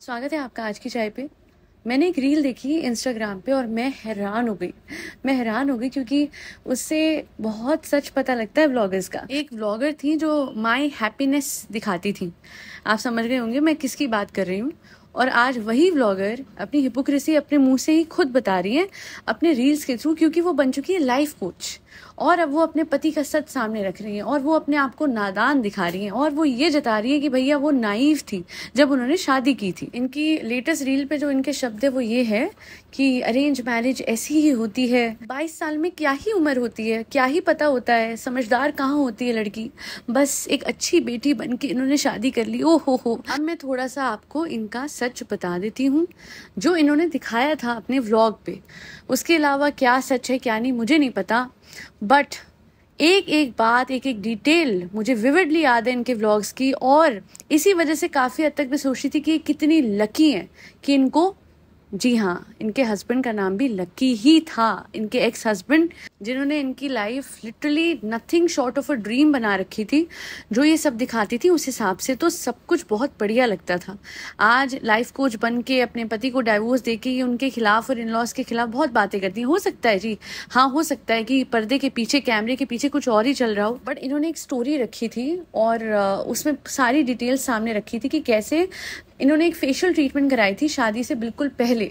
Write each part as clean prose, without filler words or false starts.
स्वागत है आपका आज की चाय पे। मैंने एक रील देखी इंस्टाग्राम पे और मैं हैरान हो गई क्योंकि उससे बहुत सच पता लगता है व्लॉगर्स का। एक व्लॉगर थी जो माय हैप्पीनेस दिखाती थी। आप समझ गए होंगे मैं किसकी बात कर रही हूँ। और आज वही व्लॉगर अपनी हिपोक्रेसी अपने मुंह से ही खुद बता रही है अपने रील्स के थ्रू, क्योंकि वो बन चुकी है लाइफ कोच। और अब वो अपने पति का सच सामने रख रही है और वो अपने आप को नादान दिखा रही है और वो ये जता रही है कि भैया वो नाइव थी जब उन्होंने शादी की थी। इनकी लेटेस्ट रील पे जो इनके शब्द है वो ये है कि अरेंज मैरिज ऐसी ही होती है। 22 साल में क्या ही उम्र होती है, क्या ही पता होता है, समझदार कहाँ होती है लड़की। बस एक अच्छी बेटी बन के इन्होंने शादी कर ली। ओ हो। अब मैं थोड़ा सा आपको इनका सच बता देती हूँ जो इन्होंने दिखाया था अपने व्लॉग पे। उसके अलावा क्या सच है क्या नहीं मुझे नहीं पता, बट एक एक बात एक एक डिटेल मुझे विविडली याद है इनके व्लॉग्स की। और इसी वजह से काफ़ी हद तक मैं सोचती थी कि कितनी लकी हैं कि इनको, जी हाँ, इनके हस्बैंड का नाम भी लकी ही था। इनके एक्स हस्बैंड जिन्होंने इनकी life literally nothing short of a dream बना रखी थी। जो ये सब दिखाती थी उस हिसाब से तो सब कुछ बहुत बढ़िया लगता था। आज लाइफ कोच बन के अपने पति को डाइवोर्स देके ये उनके खिलाफ और इन लॉज के खिलाफ बहुत बातें करती हैं। हो सकता है जी, हाँ हो सकता है कि पर्दे के पीछे, कैमरे के पीछे कुछ और ही चल रहा हो, बट इन्होंने एक स्टोरी रखी थी और उसमें सारी डिटेल्स सामने रखी थी कि कैसे इन्होंने एक फेशियल ट्रीटमेंट कराई थी शादी से बिल्कुल पहले।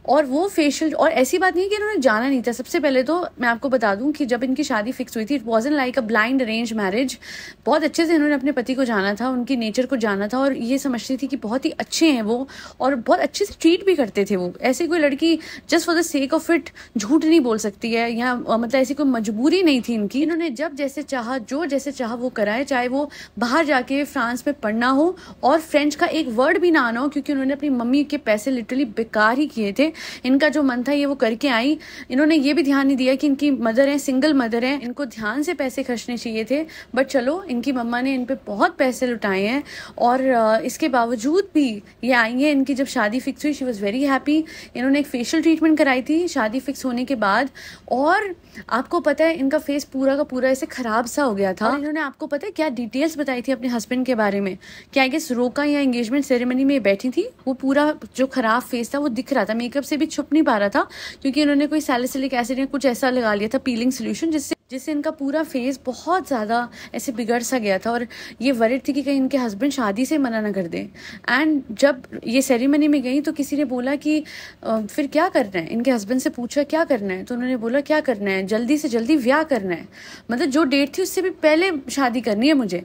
और वो फेशियल, और ऐसी बात नहीं है कि इन्होंने जाना नहीं था। सबसे पहले तो मैं आपको बता दूं कि जब इनकी शादी फिक्स हुई थी, it wasn't like a blind arrange marriage. बहुत अच्छे से इन्होंने अपने पति को जाना था, उनकी नेचर को जाना था और ये समझती थी कि बहुत ही अच्छे हैं वो और बहुत अच्छे से ट्रीट भी करते थे वो। ऐसी कोई लड़की just for the sake of it झूठ नहीं बोल सकती है, या मतलब ऐसी कोई मजबूरी नहीं थी इनकी। इन्होंने जब जैसे चाहा, जो जैसे चाहा वो कराए, चाहे वो बाहर जाके फ्रांस में पढ़ना हो और फ्रेंच का एक वर्ड भी ना आना हो, क्योंकि उन्होंने अपनी मम्मी के पैसे लिटरली बेकार ही किए थे। इनका जो मन था ये वो करके आई। इन्होंने ये भी ध्यान नहीं दिया कि इनकी मदर है, सिंगल मदर है, इनको ध्यान से पैसे खर्चने चाहिए थे, बट चलो इनकी मम्मा ने इन पे बहुत पैसे लुटाए हैं। और इसके बावजूद भी ये आई है। इनकी जब शादी फिक्स हुई शी वॉज वेरी हैप्पी। इन्होंने एक फेशियल ट्रीटमेंट कराई थी शादी फिक्स होने के बाद, और आपको पता है इनका फेस पूरा का पूरा ऐसे खराब सा हो गया था। और इन्होंने आपको पता है क्या डिटेल्स बताई थी अपने हस्बैंड के बारे में, कि आई गेस रोका या एंगेजमेंट सेरेमनी में बैठी थी, वो पूरा जो खराब फेस था वो दिख रहा था, मेकअप से भी छुप नहीं पा रहा था, क्योंकि इन्होंने कोई सैलिसिलिक एसिड या कुछ ऐसा लगा लिया था, पीलिंग सोल्यूशन, जिससे इनका पूरा फेस बहुत ज़्यादा ऐसे बिगड़ सा गया था। और ये वरिड थी कि कहीं इनके हस्बैंड शादी से मना ना कर दें। एंड जब ये सेरेमनी में गई तो किसी ने बोला कि फिर क्या करना है, इनके हस्बैंड से पूछा क्या करना है, तो उन्होंने बोला क्या करना है, जल्दी से जल्दी ब्याह करना है, मतलब जो डेट थी उससे भी पहले शादी करनी है मुझे।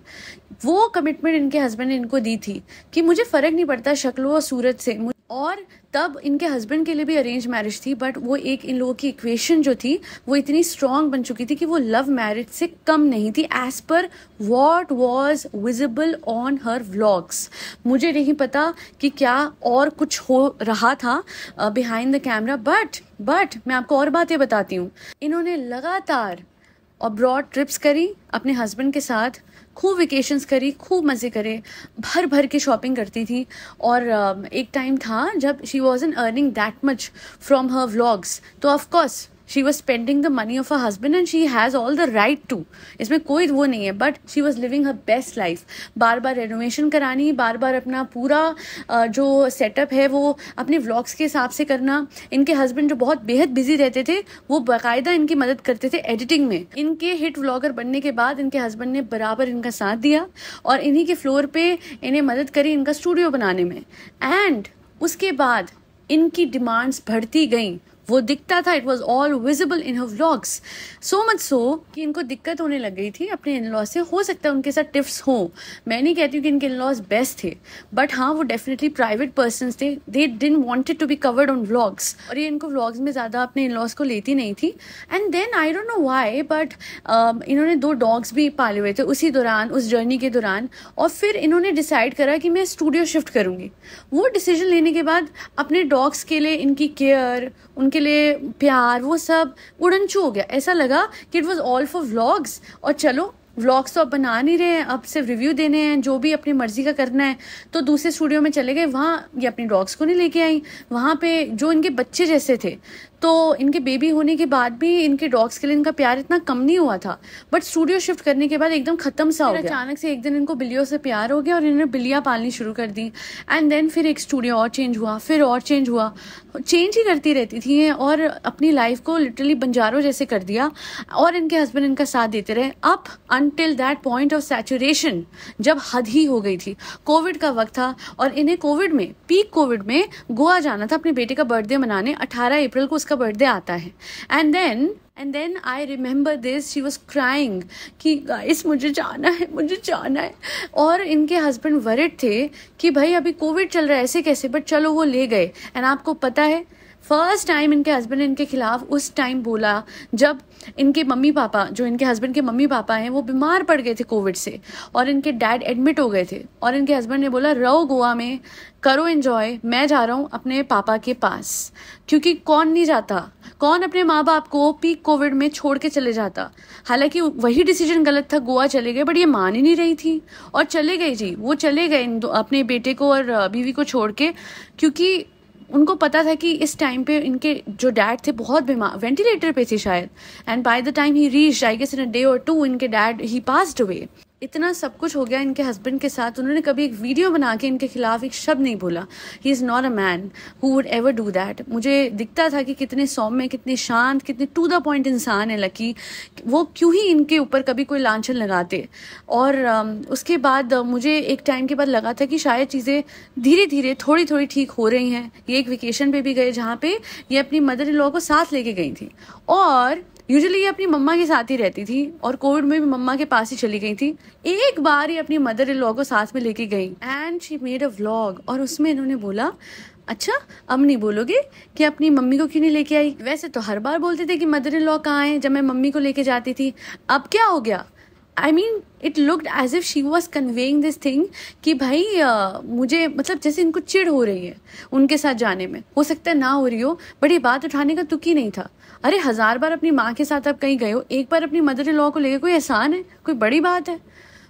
वो कमिटमेंट इनके हस्बैंड ने इनको दी थी कि मुझे फ़र्क नहीं पड़ता शक्ल और सूरत से। और तब इनके हस्बैंड के लिए भी अरेंज मैरिज थी, बट वो एक इन लोगों की इक्वेशन जो थी वो इतनी स्ट्रांग बन चुकी थी कि वो लव मैरिज से कम नहीं थी, as per what was visible on her vlogs. मुझे नहीं पता कि क्या और कुछ हो रहा था बिहाइंड द कैमरा, बट मैं आपको और बातें बताती हूँ। इन्होंने लगातार अब्रॉड ट्रिप्स करी अपने हस्बैंड के साथ, खूब वेकेशंस करी, खूब मज़े करे, भर भर के शॉपिंग करती थी। और एक टाइम था जब she wasn't earning that much from her vlogs, तो of course she was spending the money of her husband and she has all the right to, इसमें कोई वो नहीं है, but she was living her best life. बार बार renovation करानी, बार बार अपना पूरा जो सेटअप है वो अपने व्लॉग्स के हिसाब से करना। इनके हस्बैंड जो बहुत बेहद बिजी रहते थे वो बाकायदा इनकी मदद करते थे एडिटिंग में। इनके हिट व्लॉगर बनने के बाद इनके हस्बैंड ने बराबर इनका साथ दिया और इन्हीं के फ्लोर पे इन्हें मदद करी इनका स्टूडियो बनाने में। एंड उसके बाद इनकी डिमांड्स बढ़ती गई, वो दिखता था, it was all visible in her vlogs. So much so कि इनको दिक्कत होने लग गई थी अपने इन लॉज से। हो सकता है उनके साथ टिप्स हो, मैं नहीं कहती हूँ कि इनके इन लॉज बेस्ट थे, बट हाँ वो डेफिनेटली प्राइवेट पर्सन थे, they didn't wanted to be covered on vlogs, और ये इनको व्लॉग्स में ज़्यादा अपने इन लॉज को लेती नहीं थी। And then I don't know why, but इन्होंने 2 डॉग्स भी पाले हुए थे उसी दौरान, उस जर्नी के दौरान। और फिर इन्होंने डिसाइड करा कि मैं स्टूडियो शिफ्ट करूँगी। वो डिसीजन लेने के बाद अपने डॉग्स के लिए इनकी केयर, उनके लिए प्यार, वो सब उड़नचू हो गया। ऐसा लगा कि it was all for vlogs, और चलो व्लॉग्स तो अब बना नहीं रहे हैं, अब सिर्फ रिव्यू देने हैं, जो भी अपनी मर्जी का करना है। तो दूसरे स्टूडियो में चले गए, वहाँ ये अपनी डॉग्स को नहीं लेके आई, वहाँ पे जो इनके बच्चे जैसे थे। तो इनके बेबी होने के बाद भी इनके डॉग्स के लिए इनका प्यार इतना कम नहीं हुआ था, बट स्टूडियो शिफ्ट करने के बाद एकदम खत्म सा हो गया। अचानक से एक दिन इनको बिल्लियों से प्यार हो गया और इन्होंने बिल्लियाँ पालनी शुरू कर दी। एंड देन फिर एक स्टूडियो और चेंज हुआ, फिर और चेंज हुआ, चेंज ही करती रहती थी और अपनी लाइफ को लिटरली बंजारों जैसे कर दिया। और इनके हस्बैंड इनका साथ देते रहे up until that point of saturation, जब हद ही हो गई थी। कोविड का वक्त था और इन्हें कोविड में, पीक कोविड में गोवा जाना था अपने बेटे का बर्थडे मनाने। 18 अप्रैल को उसका बर्थडे आता है। And then I remember this, she was crying कि गाइस मुझे जाना है, मुझे जाना है। और इनके हस्बैंड वरिड थे कि भाई अभी कोविड चल रहा है, ऐसे कैसे, बट चलो वो ले गए। एंड आपको पता है फर्स्ट टाइम इनके हस्बैंड ने इनके खिलाफ उस टाइम बोला जब इनके मम्मी पापा, जो इनके हस्बैंड के मम्मी पापा हैं, वो बीमार पड़ गए थे कोविड से और इनके डैड एडमिट हो गए थे। और इनके हस्बैंड ने बोला रहो गोवा में, करो एंजॉय, मैं जा रहा हूँ अपने पापा के पास। क्योंकि कौन नहीं जाता, कौन अपने माँ बाप को पीक कोविड में छोड़ के चले जाता। हालांकि वही डिसीजन गलत था, गोवा चले गए, बट ये मान ही नहीं रही थी और चले गए जी। वो चले गए अपने बेटे को और बीवी को छोड़ के, क्योंकि उनको पता था कि इस टाइम पे इनके जो डैड थे बहुत बीमार, वेंटिलेटर पे थे शायद। And by the time he reached, I guess in a day or two, इनके डैड ही पास्ड अवे। इतना सब कुछ हो गया इनके हस्बैंड के साथ, उन्होंने कभी एक वीडियो बना के इनके खिलाफ एक शब्द नहीं बोला। He is not a man who would ever do that. मुझे दिखता था कि कितने सौम्य, कितने शांत, कितने टू द पॉइंट इंसान है लकी, वो क्यों ही इनके ऊपर कभी कोई लांछन लगाते। और उसके बाद मुझे एक टाइम के बाद लगा था कि शायद चीज़ें धीरे धीरे थोड़ी थोड़ी ठीक हो रही हैं। ये एक वेकेशन पे भी गए जहाँ पे ये अपनी मदर इन लॉ को साथ लेके गई थी और यूजुअली ये अपनी मम्मा के साथ ही रहती थी और कोविड में भी मम्मा के पास ही चली गई थी। एक बार ये अपनी मदर इन लॉ को साथ में लेके गई and she made a vlog और उसमें इन्होंने बोला अच्छा अब नहीं बोलोगे कि अपनी मम्मी को क्यों नहीं लेके आई। वैसे तो हर बार बोलते थे कि मदर इन लॉ कहाँ है जब मैं मम्मी को लेके जाती थी, अब क्या हो गया। I mean it looked as if she was conveying this thing कि भाई मुझे मतलब जैसे इनको चिढ़ हो रही है उनके साथ जाने में। हो सकता है ना हो रही हो, बट ये बात उठाने का तुक ही नहीं था। अरे 1000 बार अपनी माँ के साथ आप कहीं गए हो, एक बार अपनी मदर इन लॉ को लेके कोई एहसान है, कोई बड़ी बात है।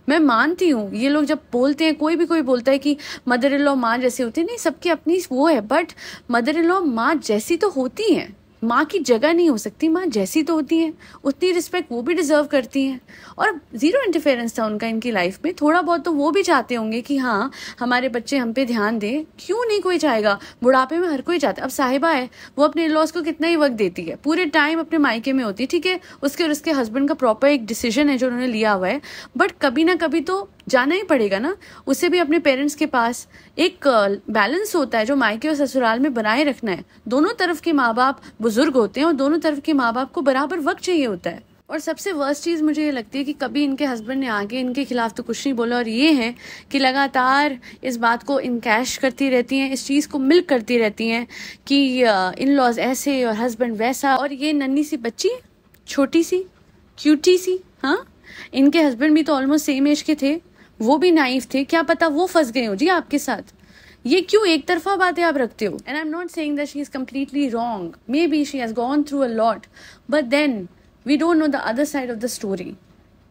मैं मानती हूँ ये लोग जब बोलते हैं, कोई बोलता है कि मदर इन लॉ माँ जैसी होती है, नहीं सबकी अपनी वो है, बट मदर इन लॉ माँ जैसी तो होती हैं, माँ की जगह नहीं हो सकती, माँ जैसी तो होती हैं, उतनी रिस्पेक्ट वो भी डिजर्व करती हैं। और जीरो इंटरफेरेंस था उनका इनकी लाइफ में। थोड़ा बहुत तो वो भी चाहते होंगे कि हाँ हमारे बच्चे हम पे ध्यान दें, क्यों नहीं कोई चाहेगा, बुढ़ापे में हर कोई चाहता है। अब साहिबा है, वो अपने इन-लॉज को कितना ही वक्त देती है, पूरे टाइम अपने मायके में होती है, ठीक है, उसके और उसके हस्बैंड का प्रॉपर एक डिसीजन है जो उन्होंने लिया हुआ है, बट कभी ना कभी तो जाना ही पड़ेगा ना उसे भी अपने पेरेंट्स के पास। एक बैलेंस होता है जो मायके और ससुराल में बनाए रखना है। दोनों तरफ के माँ बाप बुजुर्ग होते हैं और दोनों तरफ के माँ बाप को बराबर वक्त चाहिए होता है। और सबसे वर्स्ट चीज़ मुझे ये लगती है कि कभी इनके हस्बैंड ने आगे इनके खिलाफ तो कुछ नहीं बोला, और ये है कि लगातार इस बात को इनकैश करती रहती हैं, इस चीज़ को मिल्क करती रहती हैं कि इन लॉज ऐसे और हस्बैंड वैसा। और ये नन्ही सी बच्ची, छोटी सी क्यूटी सी, हाँ इनके हस्बैंड भी तो ऑलमोस्ट सेम एज के थे, वो भी नाइफ थे, क्या पता वो फंस गए हो जी आपके साथ। ये क्यों एक तरफा बातें आप रखते हो। And I am not saying that she is completely wrong, maybe she has gone through a lot, but then we don't know the other side of the story.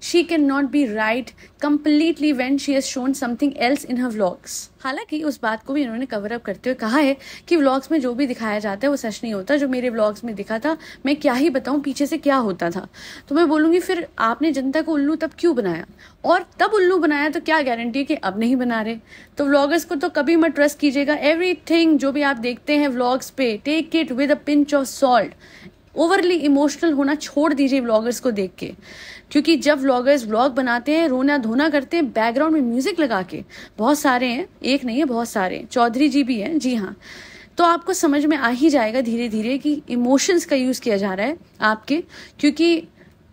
She cannot be right completely when she has shown something else in her vlogs. हालांकि उस बात को भी इन्होंने cover up करते हुए कहा है कि व्लॉग्स में जो भी दिखाया जाता है वो सच नहीं होता। जो मेरे व्लॉग्स में दिखा था मैं क्या ही बताऊं पीछे से क्या होता था। तो मैं बोलूंगी फिर आपने जनता को उल्लू तब क्यों बनाया, और तब उल्लू बनाया तो क्या गारंटी है कि अब नहीं बना रहे। तो व्लॉगर्स को तो कभी मत ट्रस्ट कीजिएगा। एवरीथिंग जो भी आप देखते हैं व्लॉग्स पे, take it with a pinch of salt. Overly emotional होना छोड़ दीजिए व्लॉगर्स को देख के, क्योंकि जब व्लॉगर्स व्लॉग बनाते हैं, रोना धोना करते हैं बैकग्राउंड में म्यूजिक लगा के, बहुत सारे हैं, एक नहीं है बहुत सारे, चौधरी जी भी हैं, जी हाँ, तो आपको समझ में आ ही जाएगा धीरे धीरे कि इमोशंस का यूज किया जा रहा है आपके। क्योंकि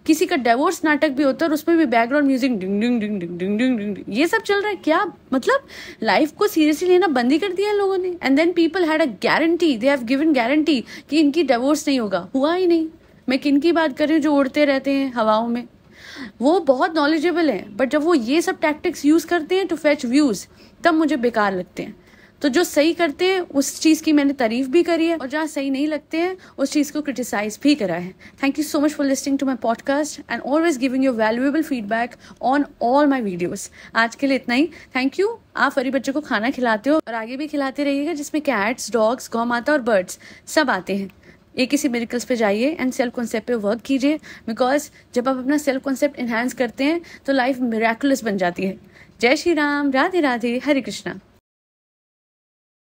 किसी का डिवोर्स नाटक भी होता है और उसमें भी बैकग्राउंड म्यूजिक डिंग डिंग डिंग डिंग डिंग डिंग डिंग डिंग ये सब चल रहा है। क्या मतलब लाइफ को सीरियसली लेना बंद ही कर दिया है लोगों ने। And then people had a guarantee, they have given guarantee कि इनकी डिवोर्स नहीं होगा, हुआ ही नहीं। मैं किन की बात कर रही हूँ जो उड़ते रहते हैं हवाओं में, वो बहुत नॉलेजेबल हैं, बट जब वो ये सब टैक्टिक्स यूज करते हैं टू फेच व्यूज, तब मुझे बेकार लगते हैं। तो जो सही करते हैं उस चीज़ की मैंने तारीफ भी करी है, और जहाँ सही नहीं लगते हैं उस चीज़ को क्रिटिसाइज भी करा है। Thank you so much for listening to my podcast and always giving your valuable feedback on all my videos. आज के लिए इतना ही, थैंक यू। आप फरी बच्चों को खाना खिलाते हो और आगे भी खिलाते रहिएगा, जिसमें कैट्स, डॉग्स, गौ माता और बर्ड्स सब आते हैं। एक किसी मेरिकल्स पे जाइए एंड सेल्फ कॉन्सेप्ट पे वर्क कीजिए, बिकॉज जब आप अपना सेल्फ कॉन्सेप्ट इन्हांस करते हैं तो लाइफ मिरेकुलस बन जाती है। जय श्री राम, राधे राधे, हरे कृष्णा।